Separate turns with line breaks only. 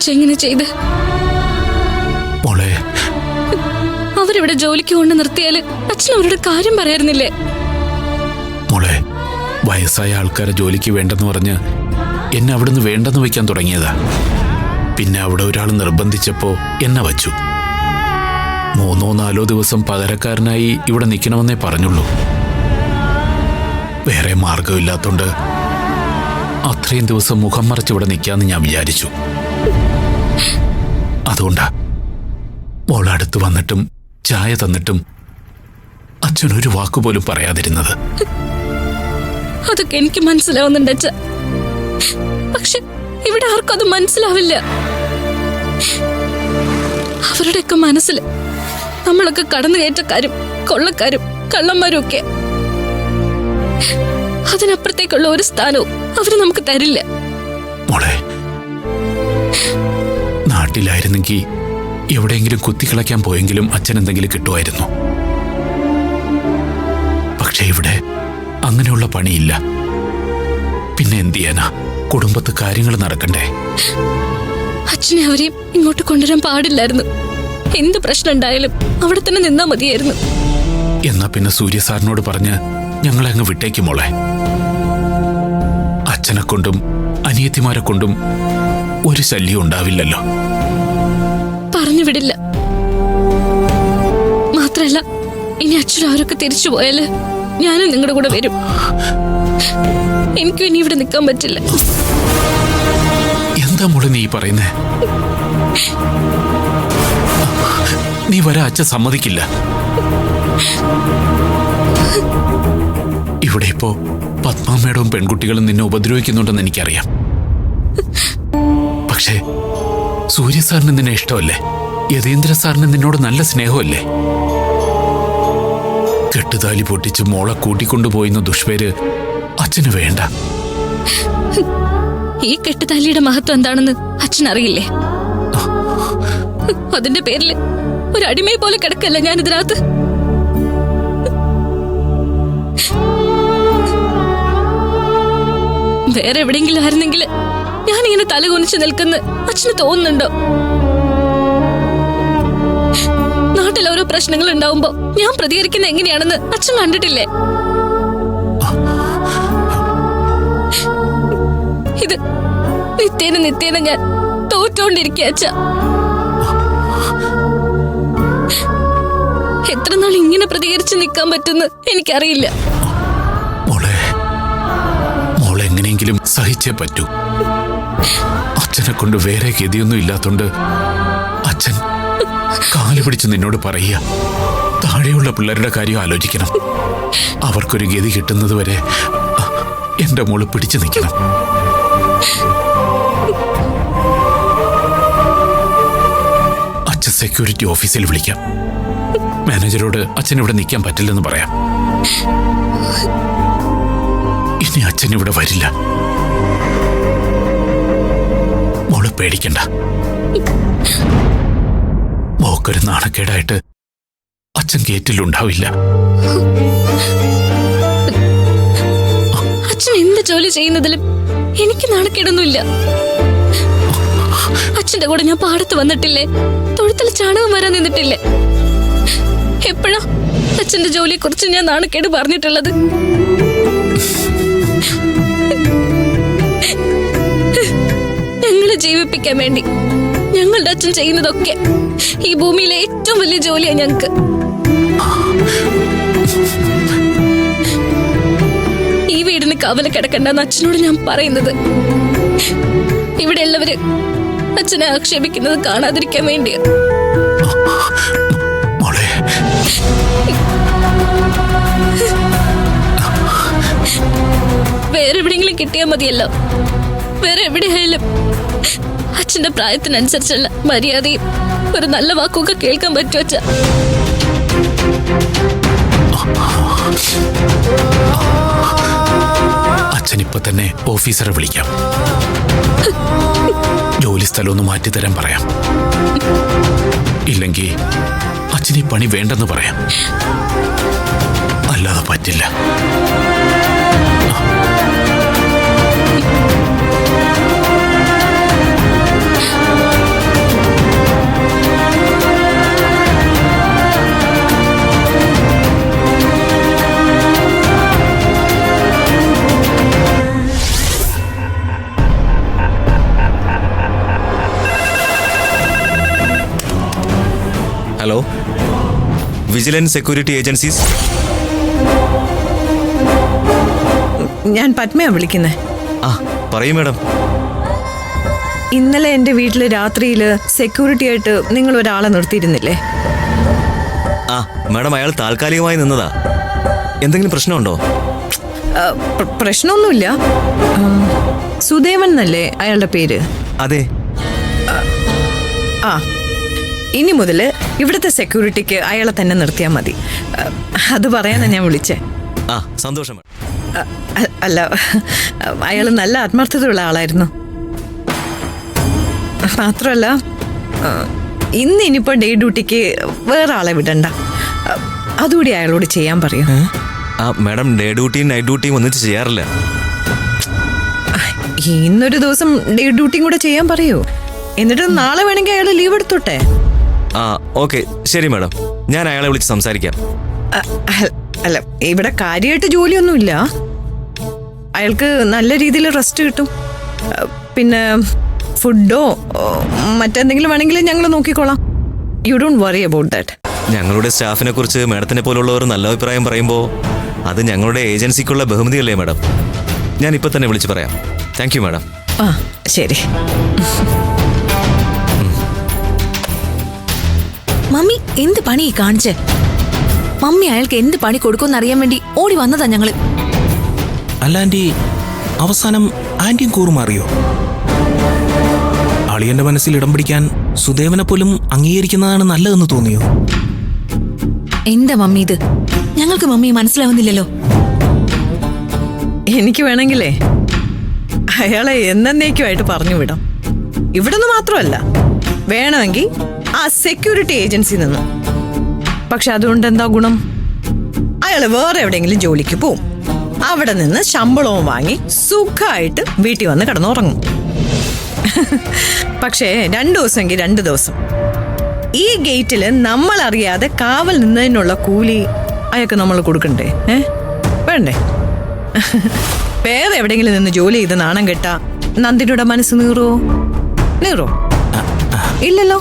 അച്ഛൻ ഇങ്ങനെ ചെയ്ത്?
മോളെ,
അവരിവിടെ ജോലിക്ക് കൊണ്ട് നിർത്തിയാല് അച്ഛൻ അവരുടെ കാര്യം പറയാറുന്നില്ലേ?
മോളെ, വയസ്സായ ആൾക്കാരെ ജോലിക്ക് വേണ്ടെന്ന് പറഞ്ഞ് എന്നെ അവിടുന്ന് വേണ്ടെന്ന് വയ്ക്കാൻ തുടങ്ങിയതാ. പിന്നെ അവിടെ ഒരാൾ നിർബന്ധിച്ചപ്പോ എന്നെ വച്ചു. 3-4 ദിവസം പകരക്കാരനായി ഇവിടെ നിൽക്കണമെന്നേ പറഞ്ഞുള്ളൂ. വേറെ മാർഗമില്ലാത്തോണ്ട് അത്രയും ദിവസം മുഖം മറച്ച് ഇവിടെ നിൽക്കാന്ന് ഞാൻ വിചാരിച്ചു. അതുകൊണ്ടാ മോൾ അടുത്ത് വന്നിട്ടും ചായ തന്നിട്ടും അച്ഛനൊരു വാക്കുപോലും പറയാതിരുന്നത്.
അതൊക്കെ എനിക്ക് മനസ്സിലാവുന്നുണ്ട് അച്ഛ. പക്ഷെ ഇവിടെ ആർക്കും അത് മനസ്സിലാവില്ല. അവരുടെയൊക്കെ മനസ്സിൽ നമ്മളൊക്കെ കടന്നു കയറ്റക്കാരും കൊള്ളക്കാരും കള്ളന്മാരും ഒക്കെ. അതിനപ്പുറത്തേക്കുള്ള ഒരു സ്ഥാനവും അവര് നമുക്ക് തരില്ല.
മോളെ, നാട്ടിലായിരുന്നെങ്കിൽ എവിടെയെങ്കിലും കുത്തിക്കിളയ്ക്കാൻ പോയെങ്കിലും അച്ഛൻ എന്തെങ്കിലും കിട്ടുമായിരുന്നു. പക്ഷെ ഇവിടെ അങ്ങനെയുള്ള പണിയില്ല. പിന്നെ എന്ത് ചെയ്യാനാ? കുടുംബത്ത് കാര്യങ്ങൾ നടക്കണ്ടേ?
അച്ഛനെ അവരെയും ഇങ്ങോട്ട് കൊണ്ടുവരാൻ പാടില്ലായിരുന്നു. എന്ത് പ്രശ്നം ഉണ്ടായാലും അവിടെ തന്നെ നിന്നാ മതിയായിരുന്നു.
എന്നാ പിന്നെ സൂര്യ സാറിനോട് പറഞ്ഞ് ഞങ്ങളെ അങ്ങ് വിട്ടേക്കും മോളെ. അച്ഛനെ കൊണ്ടും അനിയത്തിമാരെ കൊണ്ടും ഒരു ശല്യം ഉണ്ടാവില്ലല്ലോ.
പറഞ്ഞു വിടില്ല. മാത്രല്ല, ഇനി അച്ഛനും അവരൊക്കെ തിരിച്ചു പോയാല് ഞാനും നിങ്ങളുടെ കൂടെ വരും. എനിക്കും ഇനി ഇവിടെ നിൽക്കാൻ പറ്റില്ല.
എന്താ മോളെ നീ പറയുന്നേ? നീ വരാ അച്ഛൻ സമ്മതിക്കില്ല. ഇവിടെ ഇപ്പോ പത്മാമ്മയുടെയും പെൺകുട്ടികളും നിന്നെ ഉപദ്രവിക്കുന്നുണ്ടെന്ന് എനിക്കറിയാം. പക്ഷേ സൂര്യ സാറിന് നിന്നെ ഇഷ്ടമല്ലേ? യതീന്ദ്ര സാറിന് നിന്നോട് നല്ല സ്നേഹമല്ലേ? കെട്ടുതാലി പൊട്ടിച്ച് മോളെ കൂട്ടിക്കൊണ്ടുപോയിന്ന ദുഷ്പേര് അച്ഛന് വേണ്ട.
ഈ കെട്ടുതാലിയുടെ മഹത്വം എന്താണെന്ന് അച്ഛൻ അറിയില്ലേ? അതിന്റെ പേരില് ഒരു അടിമയെ പോലെ കിടക്കല്ല ഞാൻ ഇതിനകത്ത്. വേറെ എവിടെയെങ്കിലും ആയിരുന്നെങ്കിൽ ഞാനിങ്ങനെ തലകുനിച്ച് നിൽക്കുന്ന അച്ഛന് തോന്നുന്നുണ്ടോ? നാട്ടിൽ ഓരോ പ്രശ്നങ്ങൾ ഉണ്ടാവുമ്പോ ഞാൻ പ്രതികരിക്കുന്ന എങ്ങനെയാണെന്ന് അച്ഛൻ കണ്ടിട്ടില്ലേ? ഇത് നിത്യേന ഞാൻ തോറ്റോണ്ടിരിക്കുക അച്ഛ. എത്ര നാൾ ഇങ്ങനെ പ്രതികരിച്ച് നിൽക്കാൻ പറ്റുമെന്ന് എനിക്കറിയില്ല.
മോളെ എങ്ങനെയെങ്കിലും സഹിച്ചേ പറ്റൂ. അച്ഛനെ കൊണ്ട് വേറെ ഗതിയൊന്നും ഇല്ലാത്തോണ്ട് അച്ഛൻ കാല് പിടിച്ച് നിന്നോട് പറയുക, താഴെയുള്ള പിള്ളേരുടെ കാര്യം ആലോചിക്കണം. അവർക്കൊരു ഗതി കിട്ടുന്നത് വരെ എന്റെ മോള് പിടിച്ചു നിൽക്കണം. അച്ഛൻ സെക്യൂരിറ്റി ഓഫീസിൽ വിളിക്കാം. മാനേജരോട് അച്ഛൻ ഇവിടെ നിൽക്കാൻ പറ്റില്ലെന്ന് പറയാം. ഇനി അച്ഛൻ ഇവിടെ വരില്ല. മോള് പേടിക്കണ്ട. മോക്കൊരു നാണക്കേടായിട്ട് അച്ഛൻ ഗേറ്റിലുണ്ടാവില്ല.
അച്ഛൻ എന്ത് ജോലി ചെയ്യുന്നതിലും എനിക്ക് നാണക്കേടൊന്നുമില്ല. അച്ഛന്റെ കൂടെ ഞാൻ പാടത്ത് വന്നിട്ടില്ലേ? തൊഴുത്തിൽ ചാണകം വരാൻ നിന്നിട്ടില്ലേ? എപ്പോഴാ അച്ഛന്റെ ജോലിയെ കുറിച്ച് ഞാൻ നാണക്കേട് പറഞ്ഞിട്ടുള്ളത്? ഞങ്ങളെ ജീവിപ്പിക്കാൻ വേണ്ടി ഞങ്ങളുടെ അച്ഛൻ ചെയ്യുന്നതൊക്കെ ഈ ഭൂമിയിലെ ഏറ്റവും വലിയ ജോലിയാണ് ഞങ്ങൾക്ക്. ഈ വീടിന് കാവല് കിടക്കണ്ടെന്ന് അച്ഛനോട് ഞാൻ പറയുന്നത് ഇവിടെ ഉള്ളവര് അച്ഛനെ ആക്ഷേപിക്കുന്നത് കാണാതിരിക്കാൻ വേണ്ടിയാ. വേറെ എവിടെയെങ്കിലും കിട്ടിയാൽ മതിയല്ലോ. വേറെ എവിടെയായാലും അച്ഛന്റെ പ്രായത്തിനനുസരിച്ചുള്ള മര്യാദയും ഒരു നല്ല വാക്കൊക്കെ കേൾക്കാൻ പറ്റുമോ അച്ഛ?
അച്ഛനിപ്പോ തന്നെ ഓഫീസറെ വിളിക്കാം. ജോലി സ്ഥലം ഒന്ന് മാറ്റിത്തരാൻ പറയാം. ഇല്ലെങ്കിൽ അച്ഛന് ഈ പണി വേണ്ടെന്ന് പറയാം. അല്ലാതെ പറ്റില്ല.
Vigilance security agencies.
ഞാൻ പത്മയാ വിളിക്കുന്നത്.
ആ പറയൂ മാഡം.
ഇന്നലെ എൻ്റെ വീട്ടിൽ രാത്രിയിൽ സെക്യൂരിറ്റി ആയിട്ട് നിങ്ങൾ ഒരാളെ നിർത്തിയിരുന്നില്ലേ?
ആ മാഡം, അയാൾ താൽക്കാലികമായി നിന്നതാ. എന്തെങ്കിലും പ്രശ്നമുണ്ടോ?
പ്രശ്നമൊന്നുമില്ല. സുദേവൻ എന്നല്ലേ അയാളുടെ പേര്?
അതെ.
ആ, ഇനി മുതൽ ഇവിടുത്തെ സെക്യൂരിറ്റിക്ക് അയാളെ തന്നെ നിർത്തിയാൽ മതി. അത് പറയാനാണ് ഞാൻ വിളിച്ചേ.
ആ സന്തോഷം.
അല്ല, അയാൾ നല്ല ആത്മാർത്ഥതയുള്ള ആളായിരുന്നു. മാത്രമല്ല, ഇനിയിപ്പോൾ ഡേ ഡ്യൂട്ടിക്ക് വേറെ ആളെ വിടണ്ട. അതുകൂടി അയാളോട് ചെയ്യാൻ പറയൂ.
ആ മാഡം, ഡേ ഡ്യൂട്ടിയും നൈറ്റ് ഡ്യൂട്ടിയും ഒന്നിച്ച് ചെയ്യാറില്ല.
ഇന്നൊരു ദിവസം ഡേ ഡ്യൂട്ടിയും കൂടെ ചെയ്യാൻ പറയൂ. എന്നിട്ട് നാളെ വേണമെങ്കിൽ അയാൾ ലീവ് എടുത്തോട്ടെ.
ആ ഓക്കെ, ശരി മാഡം, ഞാൻ അയാളെ വിളിച്ച് സംസാരിക്കാം.
അല്ല, ഇവിടെ കാര്യമായിട്ട് ജോലിയൊന്നുമില്ല. അയാൾക്ക് നല്ല രീതിയിൽ റെസ്റ്റ് കിട്ടും. പിന്നെ ഫുഡോ മറ്റെന്തെങ്കിലും വേണമെങ്കിൽ ഞങ്ങൾ നോക്കിക്കോളാം. You don't worry about that.
ഞങ്ങളുടെ സ്റ്റാഫിനെ കുറിച്ച് മാഡത്തിനെ പോലുള്ളവർ നല്ല അഭിപ്രായം പറയുമ്പോൾ അത് ഞങ്ങളുടെ ഏജൻസിക്കുള്ള ബഹുമതിയല്ലേ മാഡം? ഞാൻ ഇപ്പം തന്നെ വിളിച്ച് പറയാം. Thank you madam.
ആ ശരി.
മമ്മി എന്ത് പണി കാണിച്ചേ? മമ്മി അയാൾക്ക് എന്ത് പണി കൊടുക്കുമെന്ന് അറിയാൻ വേണ്ടി ഓടി വന്നതാ ഞങ്ങള്.
അല്ല ആന്റി, അവസാനം ആന്റിയും കൂറുമാറിയോ? അളിയന്റെ മനസ്സിൽ ഇടം പിടിക്കാൻ സുദേവനെ പോലും അംഗീകരിക്കുന്നതാണ് നല്ലതെന്ന് തോന്നിയോ?
എന്താ മമ്മി ഇത്? ഞങ്ങൾക്ക് മമ്മിയെ മനസ്സിലാവുന്നില്ലല്ലോ.
എനിക്ക് വേണമെങ്കിലേ അയാളെ എന്നേക്കുമായിട്ട് പറഞ്ഞു വിടാം. ഇവിടുന്ന് മാത്രമല്ല, വേണമെങ്കിൽ ആ സെക്യൂരിറ്റി ഏജൻസി നിന്ന്. പക്ഷെ അതുകൊണ്ട് എന്താ ഗുണം? അയാൾ വേറെ എവിടെയെങ്കിലും ജോലിക്ക് പോവും. അവിടെ നിന്ന് ശമ്പളവും വാങ്ങി സുഖമായിട്ട് വീട്ടിൽ വന്ന് കിടന്നുറങ്ങും. പക്ഷേ 2 ദിവസമെങ്കിൽ 2 ദിവസം ഈ ഗേറ്റിൽ നമ്മൾ അറിയാതെ കാവൽ നിന്നതിനുള്ള കൂലി അയാൾക്ക് നമ്മൾ കൊടുക്കണ്ടേ? വേണ്ടേ? വേറെ എവിടെയെങ്കിലും നിന്ന് ജോലി ചെയ്ത് നാണം കെട്ടാ നന്ദിനിയുടെ മനസ്സ് നീറോ? ഇല്ലല്ലോ.